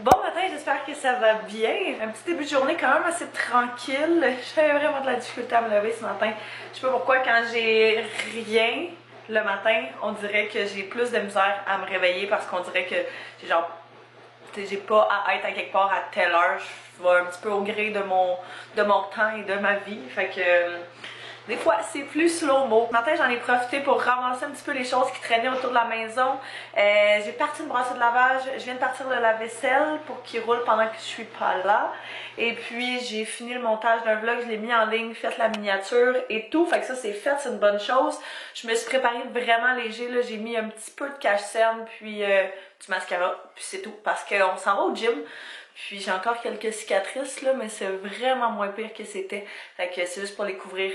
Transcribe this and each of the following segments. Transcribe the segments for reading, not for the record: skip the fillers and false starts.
Bon matin, j'espère que ça va bien. Un petit début de journée quand même assez tranquille. J'avais vraiment de la difficulté à me lever ce matin. Je sais pas pourquoi quand j'ai rien le matin, on dirait que j'ai plus de misère à me réveiller parce qu'on dirait que j'ai genre, j'ai pas à être à quelque part à telle heure. Je vais un petit peu au gré de mon temps et de ma vie. Fait que des fois, c'est plus slow-mo. Ce matin, j'en ai profité pour ramasser un petit peu les choses qui traînaient autour de la maison. J'ai parti une brassée de lavage. Je viens de partir le lave-vaisselle pour qu'il roule pendant que je suis pas là. Et puis, j'ai fini le montage d'un vlog. Je l'ai mis en ligne, fait la miniature et tout. Fait que ça, c'est fait. C'est une bonne chose. Je me suis préparée vraiment léger. J'ai mis un petit peu de cache-cerne, puis du mascara. Puis c'est tout. Parce qu'on s'en va au gym. Puis j'ai encore quelques cicatrices là, mais c'est vraiment moins pire que c'était. Fait que c'est juste pour les couvrir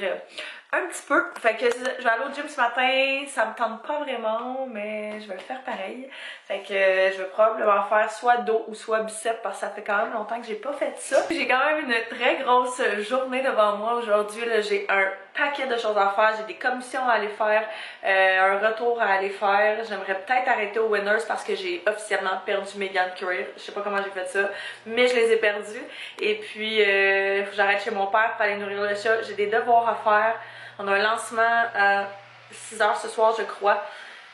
un petit peu. Fait que je vais aller au gym ce matin, ça me tente pas vraiment, mais je vais le faire pareil. Fait que je vais probablement faire soit dos ou soit biceps parce que ça fait quand même longtemps que j'ai pas fait ça. J'ai quand même une très grosse journée devant moi aujourd'hui. J'ai un paquet de choses à faire, j'ai des commissions à aller faire, un retour à aller faire. J'aimerais peut-être arrêter aux Winners parce que j'ai officiellement perdu mes gants de cuir. Je sais pas comment j'ai fait ça, mais je les ai perdus. Et puis, faut que j'arrête chez mon père pour aller nourrir le chat. J'ai des devoirs à faire. On a un lancement à 6h ce soir, je crois.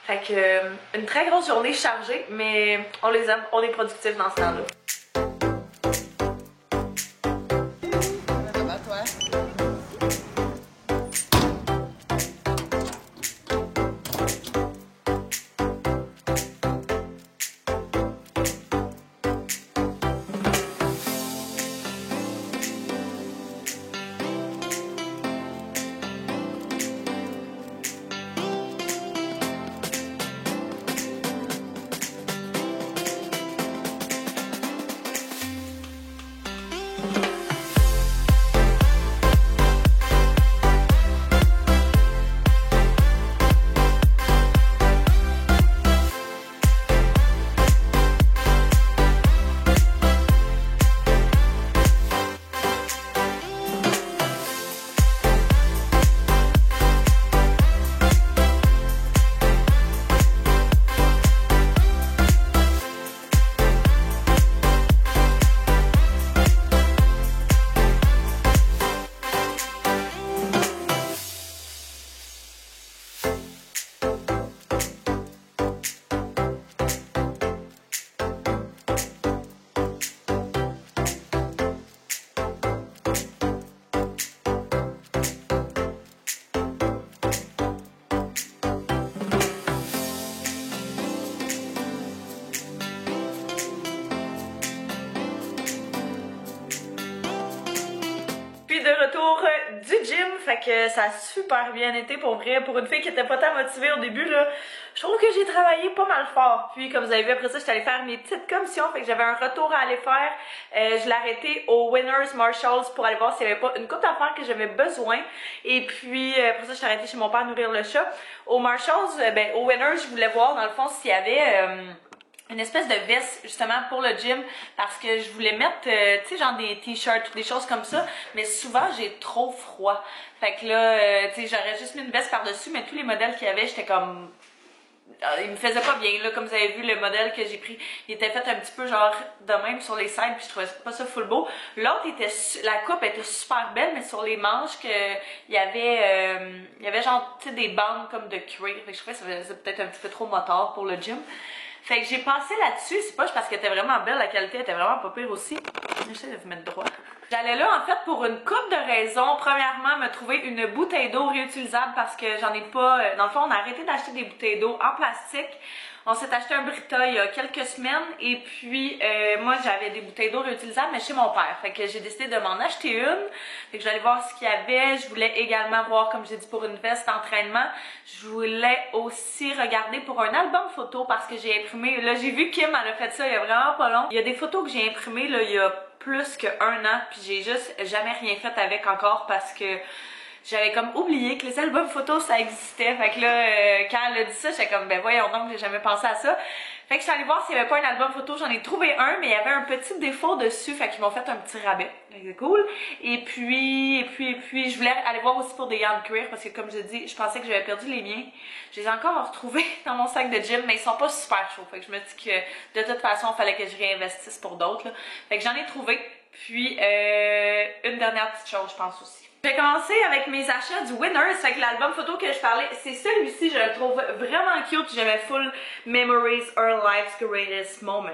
Fait que, une très grosse journée chargée, mais on les aime, on est productifs dans ce temps-là. Ça va, toi? De retour du gym, fait que ça a super bien été pour vrai. Pour une fille qui était pas tant motivée au début là, je trouve que j'ai travaillé pas mal fort. Puis comme vous avez vu après ça, j'étais allée faire mes petites commissions, fait que j'avais un retour à aller faire. Je l'ai arrêté au Winners Marshalls pour aller voir s'il y avait pas une coupe d'affaires que j'avais besoin. Et puis après ça, j'étais arrêtée chez mon père nourrir le chat. Au Marshalls, au Winners, je voulais voir dans le fond s'il y avait une espèce de veste justement pour le gym parce que je voulais mettre tu sais genre des t-shirts ou des choses comme ça, mais souvent j'ai trop froid. Fait que là tu sais j'aurais juste mis une veste par-dessus, mais tous les modèles qu'il y avait, j'étais comme il me faisait pas bien là, comme vous avez vu le modèle que j'ai pris, il était fait un petit peu genre de même sur les sides, puis je trouvais pas ça full beau. L'autre était la coupe était super belle, mais sur les manches que il y avait genre tu sais des bandes comme de cuir. Fait que je trouvais que ça faisait peut-être un petit peu trop motard pour le gym. Fait que j'ai passé là-dessus, c'est pas parce qu'elle était vraiment belle, la qualité était vraiment pas pire aussi. J'essaie de vous mettre droit. J'allais là en fait pour une couple de raisons. Premièrement, me trouver une bouteille d'eau réutilisable parce que j'en ai pas. Dans le fond, on a arrêté d'acheter des bouteilles d'eau en plastique. On s'est acheté un Brita il y a quelques semaines et puis moi j'avais des bouteilles d'eau réutilisables mais chez mon père. Fait que j'ai décidé de m'en acheter une. Fait que j'allais voir ce qu'il y avait. Je voulais également voir, comme j'ai dit, pour une veste d'entraînement. Je voulais aussi regarder pour un album photo parce que j'ai imprimé. Là j'ai vu Kim, elle a fait ça il y a vraiment pas long. Il y a des photos que j'ai imprimées là il y a plus qu'un an puis j'ai juste jamais rien fait avec encore parce que j'avais comme oublié que les albums photos ça existait. Fait que là, quand elle a dit ça, j'étais comme ben voyons donc, j'ai jamais pensé à ça. Fait que je suis allée voir s'il y avait pas un album photo, j'en ai trouvé un, mais il y avait un petit défaut dessus, fait qu'ils m'ont fait un petit rabais. C'est cool. Et puis, je voulais aller voir aussi pour des gants de cuir, parce que comme je dis, je pensais que j'avais perdu les miens. Je les ai encore retrouvés dans mon sac de gym, mais ils sont pas super chauds. Fait que je me dis que de toute façon, il fallait que je réinvestisse pour d'autres. Fait que j'en ai trouvé. Puis, une dernière petite chose, je pense aussi. Je vais commencer avec mes achats du Winners, fait que l'album photo que je parlais, c'est celui-ci, je le trouve vraiment cute, j'avais full Memories Our Life's Greatest Moment.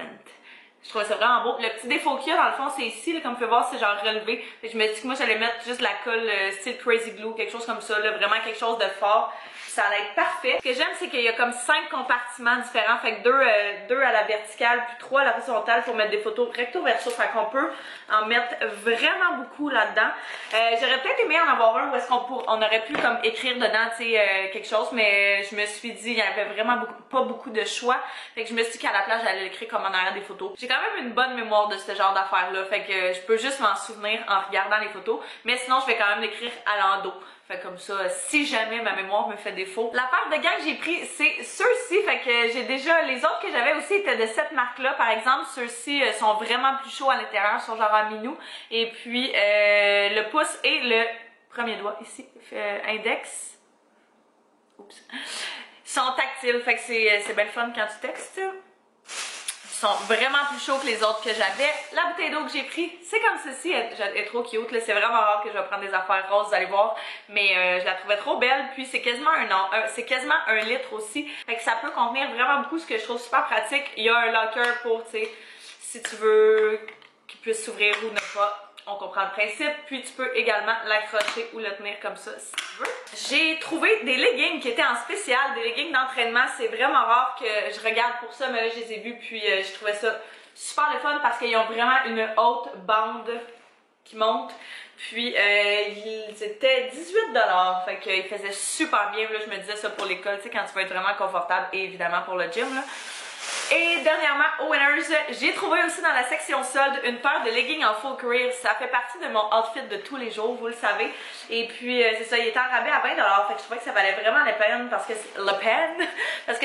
Je trouvais ça vraiment beau. Le petit défaut qu'il y a dans le fond, c'est ici, là, comme vous pouvez voir, c'est genre relevé. Fait que je me dis que moi j'allais mettre juste la colle style Crazy Glue, quelque chose comme ça, là, vraiment quelque chose de fort. Ça allait être parfait. Ce que j'aime, c'est qu'il y a comme 5 compartiments différents. Fait que 2 à la verticale, puis 3 à la horizontale pour mettre des photos recto verso. Fait qu'on peut en mettre vraiment beaucoup là-dedans. J'aurais peut-être aimé en avoir un où est-ce qu'on aurait pu comme écrire dedans, tu sais, quelque chose. Mais je me suis dit, il y avait vraiment pas beaucoup de choix. Fait que je me suis dit qu'à la place, j'allais l'écrire comme en arrière des photos. J'ai quand même une bonne mémoire de ce genre d'affaires-là. Fait que je peux juste m'en souvenir en regardant les photos. Mais sinon, je vais quand même l'écrire à l'endos. Fait comme ça, si jamais ma mémoire me fait défaut. La paire de gants que j'ai pris, c'est ceux-ci. Fait que j'ai déjà, les autres que j'avais aussi étaient de cette marque-là. Par exemple, ceux-ci sont vraiment plus chauds à l'intérieur, sont genre en minou. Et puis, le pouce et le premier doigt ici, index. Oups. Sont tactiles. Fait que c'est bien le fun quand tu textes. Sont vraiment plus chauds que les autres que j'avais. La bouteille d'eau que j'ai pris, c'est comme ceci, elle est trop cute, c'est vraiment rare que je vais prendre des affaires roses, vous allez voir, mais je la trouvais trop belle, puis c'est quasiment c'est quasiment 1 litre aussi, fait que ça peut contenir vraiment beaucoup, ce que je trouve super pratique. Il y a un locker pour, tu sais, si tu veux qu'il puisse s'ouvrir ou ne pas. On comprend le principe, puis tu peux également l'accrocher ou le tenir comme ça si tu veux. J'ai trouvé des leggings qui étaient en spécial, des leggings d'entraînement. C'est vraiment rare que je regarde pour ça, mais là je les ai vus, puis je trouvais ça super le fun parce qu'ils ont vraiment une haute bande qui monte. Puis ils étaient 18$, fait qu'ils faisaient super bien. Là, je me disais ça pour l'école, tu sais, quand tu veux être vraiment confortable, et évidemment pour le gym, là. Et dernièrement, au Winners, j'ai trouvé aussi dans la section solde une paire de leggings en faux cuir. Ça fait partie de mon outfit de tous les jours, vous le savez. Et puis, c'est ça, il était en rabais à 20$. Fait que je trouvais que ça valait vraiment la peine parce que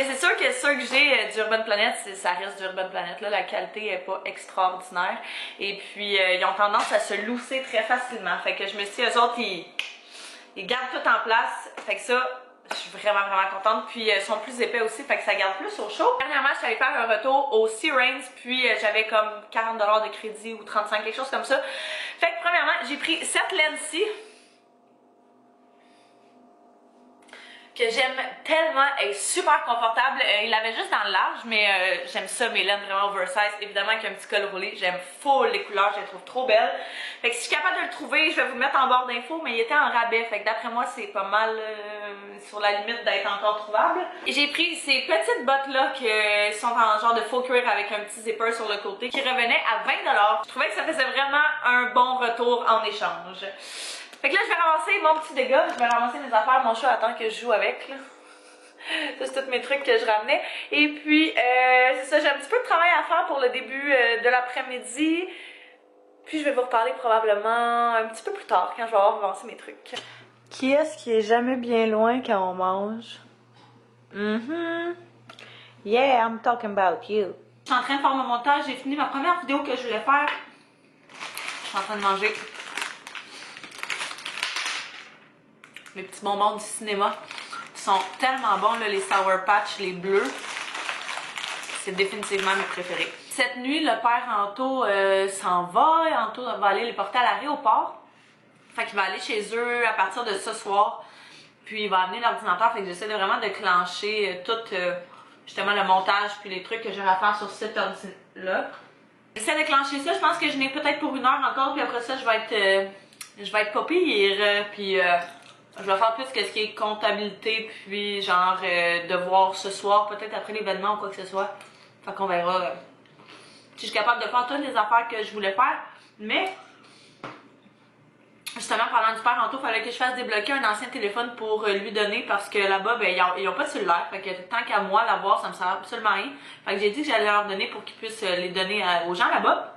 c'est sûr que ceux que j'ai d'Urban Planet, ça reste d'Urban Planet. Là, la qualité est pas extraordinaire. Et puis, ils ont tendance à se lousser très facilement. Fait que je me suis dit, eux autres, ils gardent tout en place. Fait que ça, je suis vraiment contente, puis ils sont plus épais aussi, fait que ça garde plus au chaud. Dernièrement, je suis allée faire un retour au Sea Rains, puis j'avais comme 40$ de crédit ou 35$, quelque chose comme ça. Fait que premièrement, j'ai pris cette laine-ci, que j'aime tellement, elle est super confortable. Il l'avait juste dans le large, mais j'aime ça, mes laines vraiment oversize. Évidemment avec un petit col roulé, j'aime full les couleurs, je les trouve trop belles. Fait que si je suis capable de le trouver, je vais vous le mettre en barre d'infos, mais il était en rabais, fait que d'après moi c'est pas mal sur la limite d'être encore trouvable. J'ai pris ces petites bottes là qui sont en genre de faux cuir avec un petit zipper sur le côté qui revenait à 20$. Je trouvais que ça faisait vraiment un bon retour en échange. Fait que là, je vais ramasser mon petit dégât, je vais ramasser mes affaires, mon chat attend que je joue avec, là. Ça, c'est tous mes trucs que je ramenais. Et puis, c'est ça, j'ai un petit peu de travail à faire pour le début de l'après-midi. Puis, je vais vous reparler probablement un petit peu plus tard, quand je vais avoir avancé mes trucs. Qui est-ce qui est jamais bien loin quand on mange? Yeah, I'm talking about you. Je suis en train de faire mon montage, j'ai fini ma première vidéo que je voulais faire. Je suis en train de manger mes petits bonbons du cinéma. Ils sont tellement bons, là, les Sour Patch, les bleus. C'est définitivement mes préférés. Cette nuit, le père Anto s'en va. Anto va aller les porter à l'aéroport. Fait qu'il va aller chez eux à partir de ce soir. Puis il va amener l'ordinateur. Fait que j'essaie de vraiment de clencher tout justement le montage puis les trucs que j'aurai à faire sur cet ordi-là. J'essaie de clencher ça. Je pense que je n'ai peut-être pour 1 heure encore. Puis après ça, je vais être pas pire. Puis je vais faire plus que ce qui est comptabilité, puis genre devoir ce soir, peut-être après l'événement ou quoi que ce soit. Fait qu'on verra si je suis capable de faire toutes les affaires que je voulais faire. Mais justement, parlant du père Anto, il fallait que je fasse débloquer un ancien téléphone pour lui donner parce que là-bas, ben, ils ont pas de cellulaire. Fait que tant qu'à moi l'avoir, ça me sert absolument rien. Fait que j'ai dit que j'allais leur donner pour qu'ils puissent les donner aux gens là-bas.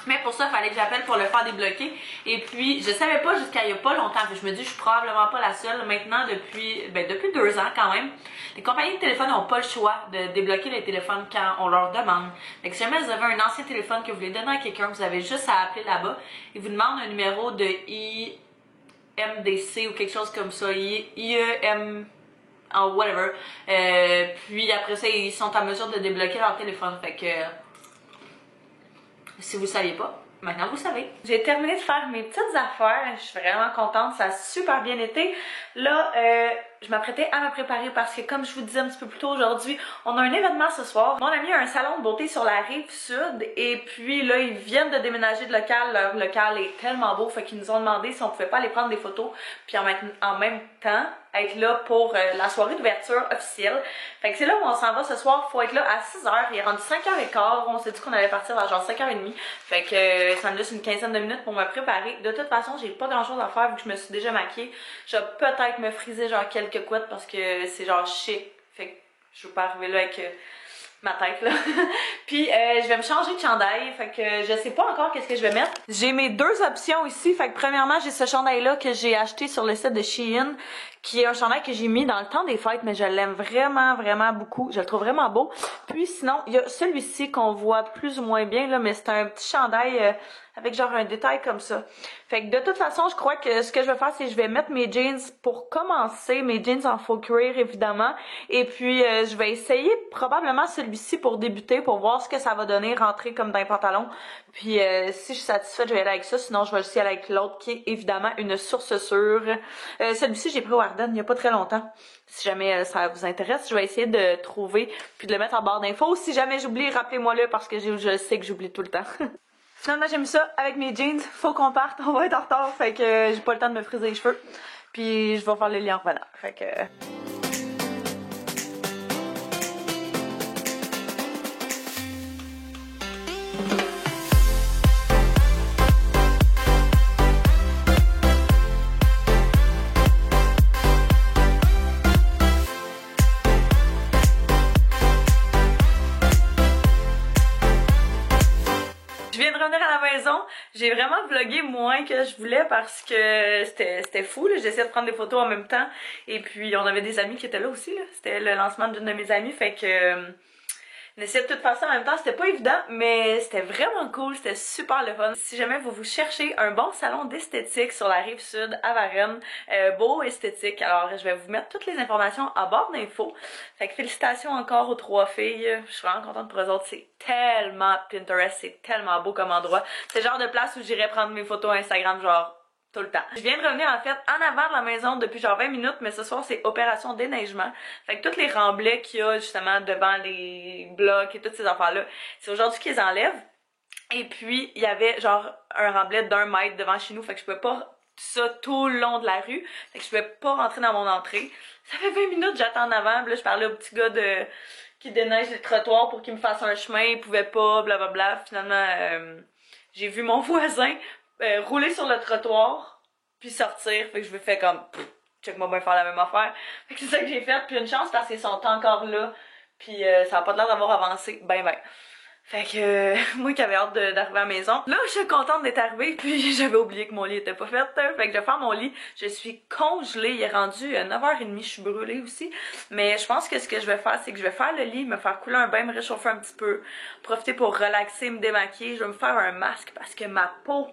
Mais pour ça, il fallait que j'appelle pour le faire débloquer. Et puis, je savais pas jusqu'à il y a pas longtemps. Je me dis, je suis probablement pas la seule. Maintenant, depuis 2 ans quand même, les compagnies de téléphone n'ont pas le choix de débloquer les téléphones quand on leur demande. Fait que si jamais vous avez un ancien téléphone que vous voulez donner à quelqu'un, vous avez juste à appeler là-bas. Ils vous demandent un numéro de IMDC ou quelque chose comme ça. IEM... en whatever. Puis après ça, ils sont en mesure de débloquer leur téléphone. Fait que... si vous ne saviez pas, maintenant vous savez. J'ai terminé de faire mes petites affaires. Je suis vraiment contente. Ça a super bien été. Là, je m'apprêtais à me préparer parce que, comme je vous disais un petit peu plus tôt aujourd'hui, on a un événement ce soir. Mon ami a un salon de beauté sur la rive sud et puis là, ils viennent de déménager de local. Leur local est tellement beau, fait qu'ils nous ont demandé si on pouvait pas aller prendre des photos puis en même temps être là pour la soirée d'ouverture officielle. Fait que c'est là où on s'en va ce soir. Faut être là à 6h. Il est rendu 5h15. On s'est dit qu'on allait partir vers genre 5h30. Fait que ça me laisse une quinzaine de minutes pour me préparer. De toute façon, j'ai pas grand chose à faire vu que je me suis déjà maquillée. Je vais peut-être me friser genre quelques couettes parce que c'est genre chic. Fait que je veux pas arriver là avec ma tête là. Puis je vais me changer de chandail. Fait que je sais pas encore qu'est-ce que je vais mettre. J'ai mes deux options ici. Fait que premièrement, j'ai ce chandail là que j'ai acheté sur le site de Shein, qui est un chandail que j'ai mis dans le temps des fêtes, mais je l'aime vraiment, vraiment beaucoup. Je le trouve vraiment beau. Puis sinon, il y a celui-ci qu'on voit plus ou moins bien, là, mais c'est un petit chandail avec genre un détail comme ça. Fait que de toute façon, je crois que ce que je vais faire, c'est que je vais mettre mes jeans pour commencer, mes jeans en faux cuir évidemment. Et puis, je vais essayer probablement celui-ci pour débuter, pour voir ce que ça va donner, rentrer comme dans les pantalons. Puis, si je suis satisfaite, je vais aller avec ça. Sinon, je vais aussi aller avec l'autre qui est évidemment une source sûre. Celui-ci, j'ai pris au Ardennes il n'y a pas très longtemps. Si jamais ça vous intéresse, je vais essayer de trouver puis de le mettre en barre d'infos. Si jamais j'oublie, rappelez-moi-le parce que je sais que j'oublie tout le temps. Finalement, j'ai mis ça avec mes jeans. Faut qu'on parte, on va être en retard. Fait que j'ai pas le temps de me friser les cheveux. Puis je vais faire le lit en revenant. Fait que... J'ai vraiment vlogué moins que je voulais parce que c'était fou. J'essayais de prendre des photos en même temps. Et puis on avait des amis qui étaient là aussi. C'était le lancement d'une de mes amies. Fait que on essayait de tout faire ça en même temps. C'était pas évident, mais c'était vraiment cool. C'était super le fun. Si jamais vous cherchez un bon salon d'esthétique sur la rive sud à Varennes, beau esthétique, alors je vais vous mettre toutes les informations à barre d'infos. Fait que félicitations encore aux 3 filles. Je suis vraiment contente pour eux autres. C'est tellement Pinterest, c'est tellement beau comme endroit. C'est le genre de place où j'irais prendre mes photos Instagram genre tout le temps. Je viens de revenir en fait en avant de la maison depuis genre 20 minutes, mais ce soir c'est opération déneigement. Fait que toutes les remblais qu'il y a justement devant les blocs et toutes ces affaires-là, c'est aujourd'hui qu'ils enlèvent. Et puis il y avait genre un remblai d'1 mètre devant chez nous, fait que je pouvais pas ça tout le long de la rue. Fait que je pouvais pas rentrer dans mon entrée. Ça fait 20 minutes j'attends en avant, puis là je parlais au petit gars qui déneige les trottoirs pour qu'il me fasse un chemin, il pouvait pas, blablabla. Finalement, j'ai vu mon voisin rouler sur le trottoir, puis sortir. Fait que je me fais comme, check-moi bien faire la même affaire. Fait que c'est ça que j'ai fait. Puis une chance parce qu'ils sont encore là, puis ça a pas l'air d'avoir avancé ben. Fait que moi qui avais hâte d'arriver à la maison, là je suis contente d'être arrivée, puis j'avais oublié que mon lit était pas fait. Fait que je vais faire mon lit, je suis congelée, il est rendu 9h30, je suis brûlée aussi. Mais je pense que ce que je vais faire, c'est que je vais faire le lit, me faire couler un bain, me réchauffer un petit peu, profiter pour relaxer, me démaquiller. Je vais me faire un masque parce que ma peau,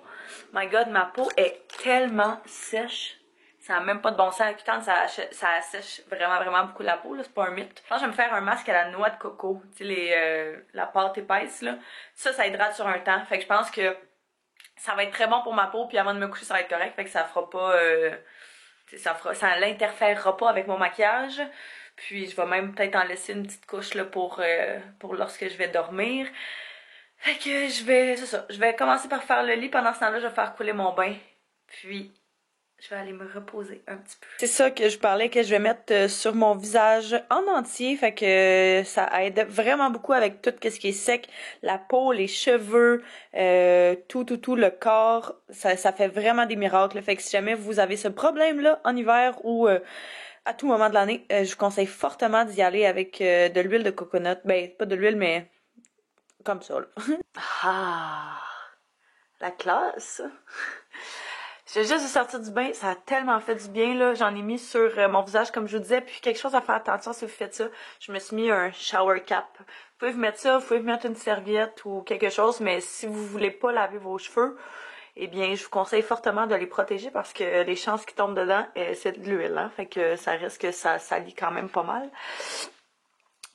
my god, ma peau est tellement sèche. Ça n'a même pas de bon sens. Accutane, ça sèche vraiment, vraiment beaucoup la peau, là. C'est pas un mythe. Je pense que je vais me faire un masque à la noix de coco. Tu sais, la pâte épaisse, là. Ça hydrate sur un temps. Fait que je pense que ça va être très bon pour ma peau. Puis avant de me coucher, ça va être correct. Fait que ça fera pas... ça l'interférera pas avec mon maquillage. Puis je vais même peut-être en laisser une petite couche, là, pour lorsque je vais dormir. Fait que c'est ça. Je vais commencer par faire le lit. Pendant ce temps-là, je vais faire couler mon bain. Puis... je vais aller me reposer un petit peu. C'est ça que je parlais que je vais mettre sur mon visage en entier. Fait que ça aide vraiment beaucoup avec tout ce qui est sec. La peau, les cheveux, tout, le corps. Ça fait vraiment des miracles. Fait que si jamais vous avez ce problème-là en hiver ou à tout moment de l'année, je vous conseille fortement d'y aller avec de l'huile de coconut. Ben, pas de l'huile, mais comme ça, là. Ah! La classe. J'ai juste de sortir du bain, ça a tellement fait du bien, là. J'en ai mis sur mon visage, comme je vous disais. Puis quelque chose à faire attention si vous faites ça. Je me suis mis un shower cap. Vous pouvez vous mettre ça, vous pouvez vous mettre une serviette ou quelque chose. Mais si vous voulez pas laver vos cheveux, eh bien, je vous conseille fortement de les protéger parce que les chances qui tombent dedans, c'est de l'huile, hein. Fait que ça risque que ça salit quand même pas mal.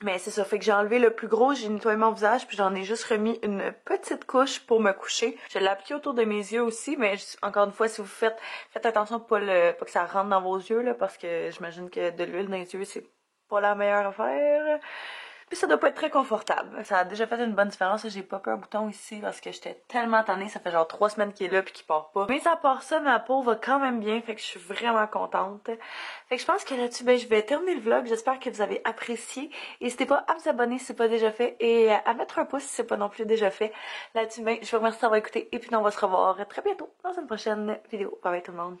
Mais c'est ça, fait que j'ai enlevé le plus gros, j'ai nettoyé mon visage, puis j'en ai juste remis une petite couche pour me coucher. Je l'ai appliqué autour de mes yeux aussi, mais encore une fois, si vous faites attention pour pas que ça rentre dans vos yeux, là, parce que j'imagine que de l'huile dans les yeux, c'est pas la meilleure affaire. Puis ça doit pas être très confortable. Ça a déjà fait une bonne différence. J'ai popé un bouton ici parce que j'étais tellement tannée. Ça fait genre 3 semaines qu'il est là puis qu'il part pas. Mais à part ça, ma peau va quand même bien. Fait que je suis vraiment contente. Fait que je pense que là-dessus, je vais terminer le vlog. J'espère que vous avez apprécié. N'hésitez pas à vous abonner si c'est pas déjà fait et à mettre un pouce si c'est pas non plus déjà fait. Là-dessus, je vous remercie d'avoir écouté et puis on va se revoir très bientôt dans une prochaine vidéo. Bye bye tout le monde.